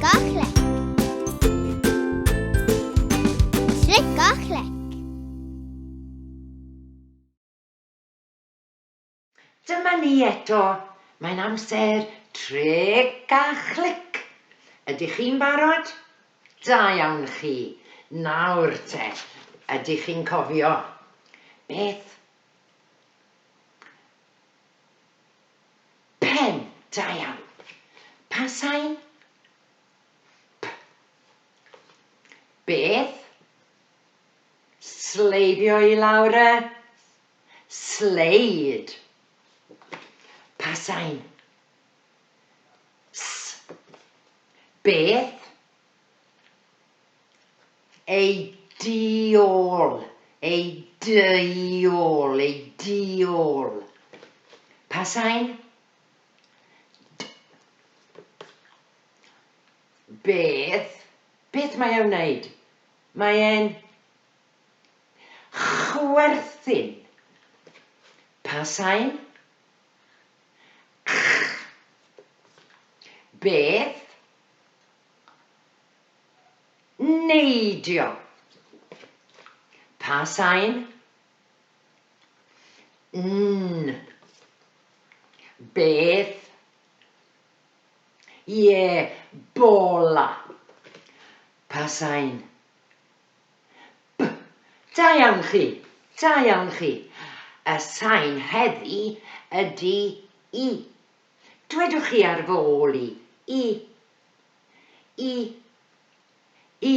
Slickachlek. Slickachlek. Dyma ni eto. Mae'n amser tric a chlic. Ydych chi'n barod? Da iawn chi. Nawr te, ydych chi'n cofio beth? Pen, da iawn. Pa sain? P. Beth? Sleidio i lawr e? Sleid. Pa sain? S. Beth? Ei diol. Ei diol. Ei diol. Pa sain? D. Beth? Beth mae e'n wneud? Mae e'n chwerthin. Pa sain? Ch. Beth? Neidio. Pa sain? N. Beth? Ie, bola. Pa sain? B. Da iawn chi. Da iawn chi. Y sain heddi ydy I. Dwedwch chi ar fy ôl I. I. I. I.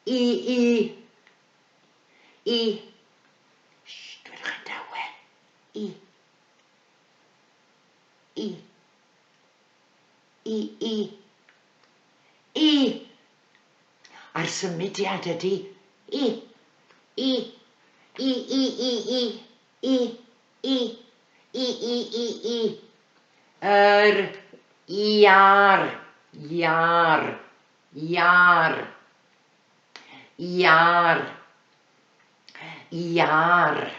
I. I. I. Shh, dwedwch yn dawe. I. I. I. I. I. A'r symudiad ydy I. I. I. I. I. I. I. I. I. I. I. I. Iar. Iar. Iar. Iar. Iar.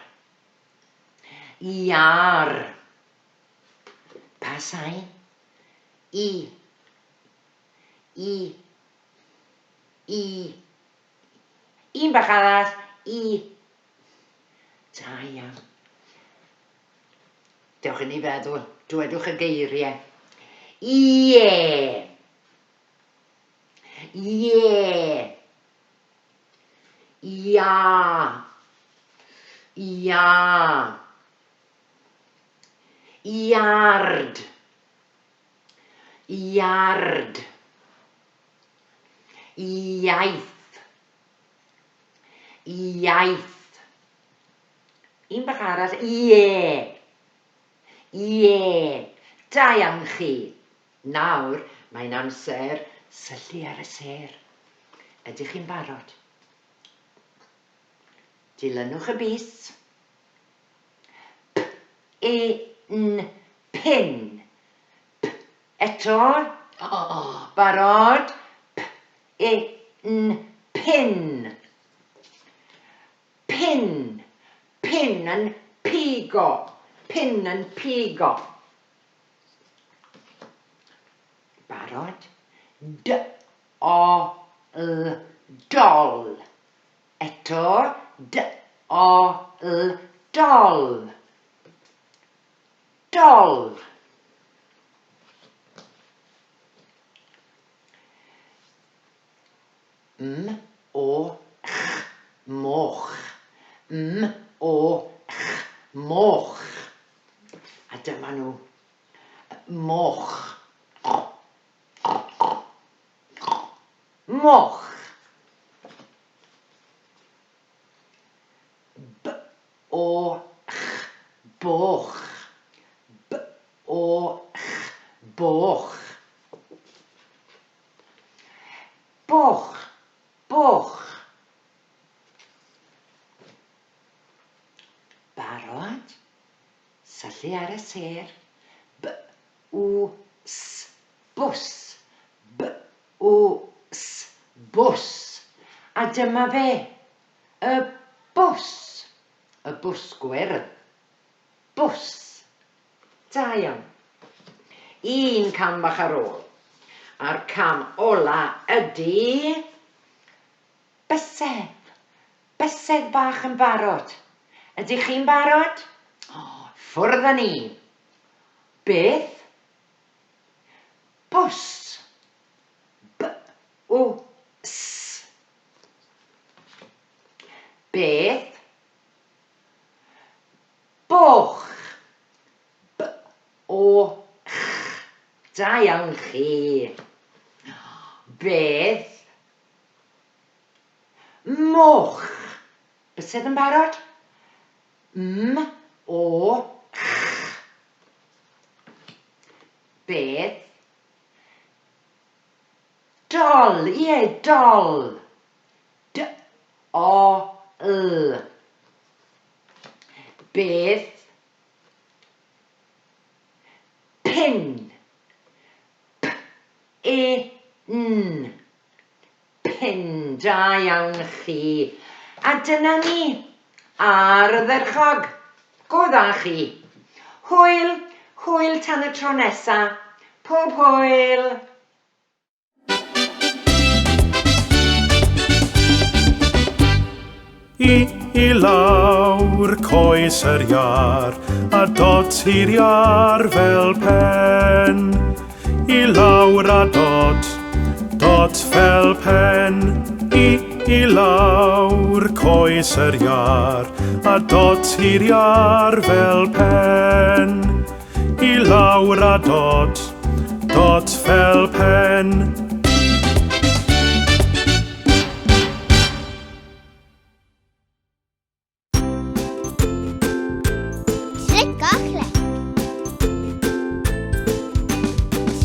Iar. Pa sain? I. I. I. Un bach arall. I. Da iawn. Dewch yn ei feddwl. Dwedwch y geiriau. Ie. Ie. Ia. Ia. Iard. Iard. Iaith. Iaith. Un bach arall. Ie. Ie. Da iawn chi. Nawr, mae'n amser syllu ar y ser. Ydych chi'n barod? Dilynwch y bys. P. E. N. Pin. P. Eto. Barod. P. E. N. Pin. Pin. Pin yn pigo. Pin yn pigo. Barod. D. O. L. Dol. Eto. D. O. L. Dol. Dol. M. O. Ch. Moch. M. O. Ch. Moch. A dyma nhw. Moch. Moch. B. O. Ch. Boch. B. O. Ch. Boch. Boch. Boch. Barod? Syllu ar y ser. B. W. S. Bws. B. W. S. Bws. A dyma fe. Y bws. Y bws gwyrdd. Bws. Da iawn. Un cam bach ar ôl. A'r cam ola ydy bysedd. Bysedd bach yn barod. Ydych chi'n barod? Ffwrdd â ni. Beth? Bws. B-w-s. Beth? Boch. B-o-ch. Da iawn chi. Beth? Moch. Bysedd yn barod? M-o-ch. Beth? Dol. Ie, dol. D-o-l. Beth? Pin. P-e-n. Pin. Da iawn chi. A dyna ni. Ar y dderchog. Go dda chi. Hwyl. Hwyl tan y tro nesa. Pob hwyl. I lawr coes yr iar, a dot i'r iar fel pen. I lawr a dot fel pen. I lawr coes yr iar, a dot i'r iar fel pen. I lawr a dot fel pen.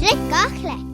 Tryk och kläck.